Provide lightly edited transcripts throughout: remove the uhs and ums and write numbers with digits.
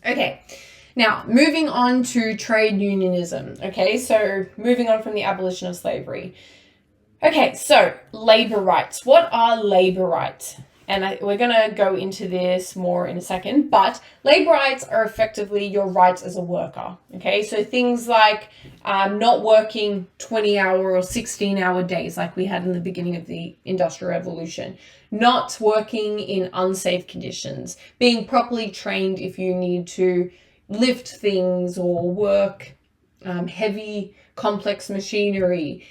Okay, now moving on to trade unionism. Okay, so moving on from the abolition of slavery. Okay, so labor rights. What are labor rights? And we're going to go into this more in a second, but labor rights are effectively your rights as a worker. Okay, so things like not working 20-hour or 16-hour days like we had in the beginning of the Industrial Revolution, not working in unsafe conditions, being properly trained if you need to lift things or work heavy, complex machinery,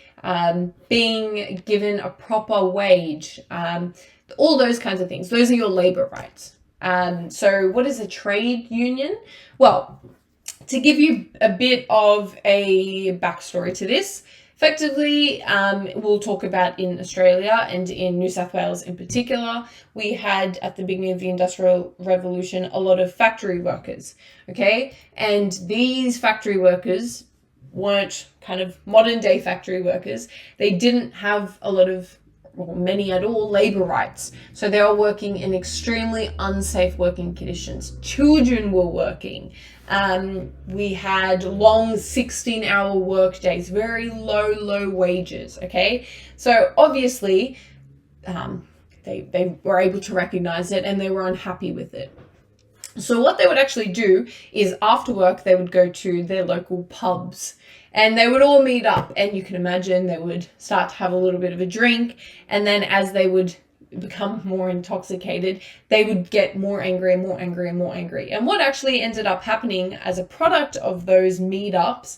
being given a proper wage, all those kinds of things. Those are your labor rights. So what is a trade union? Well, to give you a bit of a backstory to this, effectively, we'll talk about in Australia and in New South Wales in particular, we had at the beginning of the Industrial Revolution a lot of factory workers, okay? And these factory workers weren't kind of modern day factory workers. They didn't have a lot of, or many at all, labor rights. So they were working in extremely unsafe working conditions. Children were working. We had long 16-hour work days, very low wages, okay? So obviously, they were able to recognize it and they were unhappy with it. So what they would actually do is after work, they would go to their local pubs and they would all meet up, and you can imagine they would start to have a little bit of a drink, and then as they would become more intoxicated, they would get more angry and more angry and more angry. And what actually ended up happening as a product of those meetups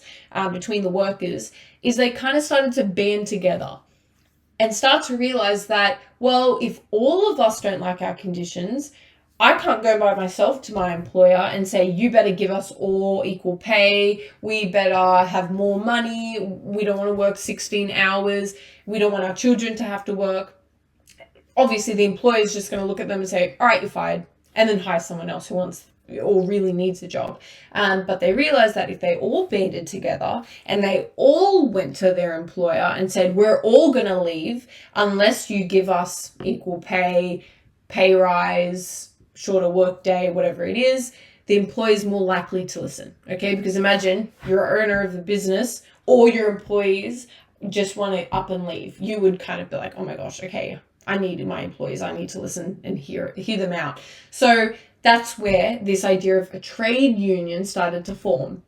between the workers is they kind of started to band together and start to realize that, well, if all of us don't like our conditions, I can't go by myself to my employer and say, you better give us all equal pay, we better have more money, we don't want to work 16 hours, we don't want our children to have to work. Obviously, the employer is just going to look at them and say, all right, you're fired, and then hire someone else who wants or really needs the job. But they realized that if they all banded together and they all went to their employer and said, we're all going to leave unless you give us equal pay, pay rise, shorter work day, whatever it is, the employee is more likely to listen, okay? Because imagine you're owner of the business, or your employees just want to up and leave. You would kind of be like, oh my gosh, okay, I need my employees, I need to listen and hear them out. So that's where this idea of a trade union started to form.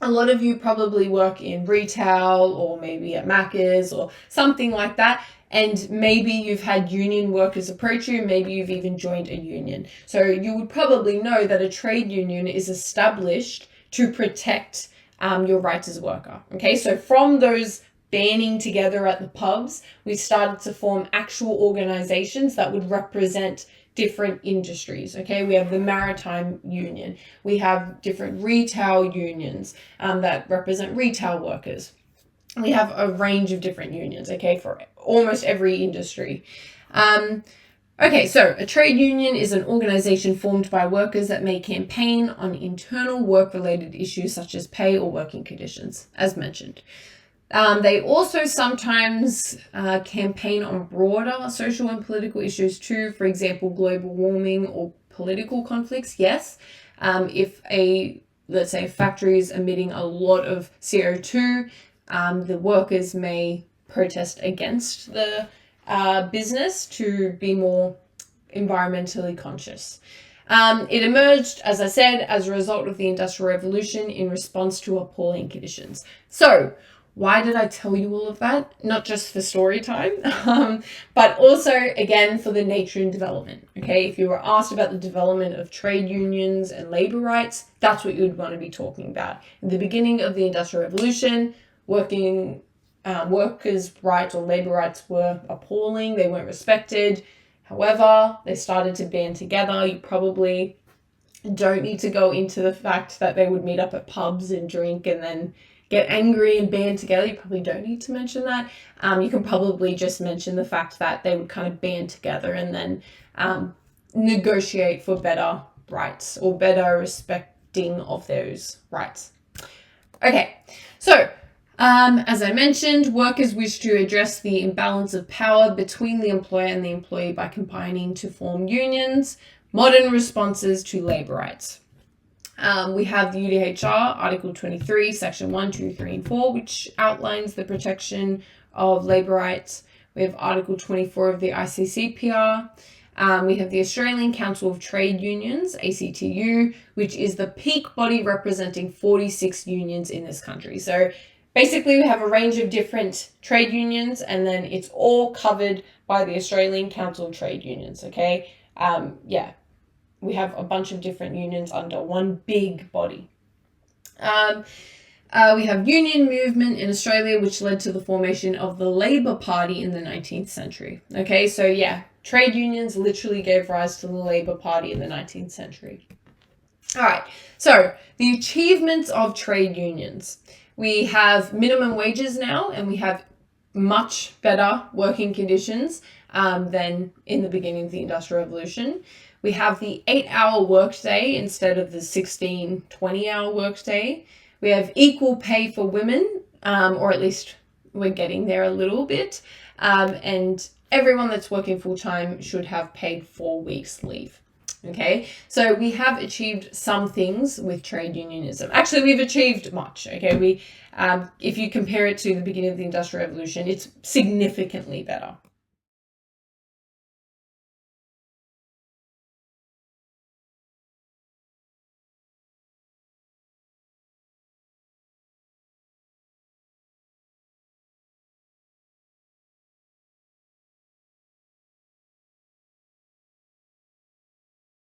A lot of you probably work in retail or maybe at Macca's or something like that. And maybe you've had union workers approach you, maybe you've even joined a union. So you would probably know that a trade union is established to protect your rights as a worker. Okay, so from those banding together at the pubs, we started to form actual organizations that would represent different industries. Okay, we have the maritime union, we have different retail unions that represent retail workers. We have a range of different unions, okay, for almost every industry. Okay, so a trade union is an organization formed by workers that may campaign on internal work-related issues such as pay or working conditions, as mentioned. They also sometimes campaign on broader social and political issues too, for example, global warming or political conflicts, yes. If let's say a factory is emitting a lot of CO2, the workers may protest against the business to be more environmentally conscious. It emerged, as I said, as a result of the Industrial Revolution in response to appalling conditions. So, why did I tell you all of that? Not just for story time, but also, again, for the nature and development. Okay, if you were asked about the development of trade unions and labor rights, that's what you would want to be talking about. In the beginning of the Industrial Revolution, workers' rights or labor rights were appalling. They weren't respected. However, they started to band together. You probably don't need to go into the fact that they would meet up at pubs and drink and then get angry and band together. You probably don't need to mention that. You can probably just mention the fact that they would kind of band together and then negotiate for better rights or better respecting of those rights. Okay, so as I mentioned, workers wish to address the imbalance of power between the employer and the employee by combining to form unions, modern responses to labor rights. We have the UDHR, Article 23, Section 1, 2, 3, and 4, which outlines the protection of labour rights. We have Article 24 of the ICCPR. We have the Australian Council of Trade Unions, ACTU, which is the peak body representing 46 unions in this country. So basically, we have a range of different trade unions, and then it's all covered by the Australian Council of Trade Unions, okay? We have a bunch of different unions under one big body. We have union movement in Australia, which led to the formation of the Labour Party in the 19th century. Okay, so yeah, trade unions literally gave rise to the Labour Party in the 19th century. All right, so the achievements of trade unions. We have minimum wages now, and we have much better working conditions than in the beginning of the Industrial Revolution. We have the 8-hour workday instead of the 16, 20-hour workday. We have equal pay for women, or at least we're getting there a little bit. And everyone that's working full-time should have paid 4 weeks leave. Okay, so we have achieved some things with trade unionism. Actually, we've achieved much. Okay, if you compare it to the beginning of the Industrial Revolution, it's significantly better.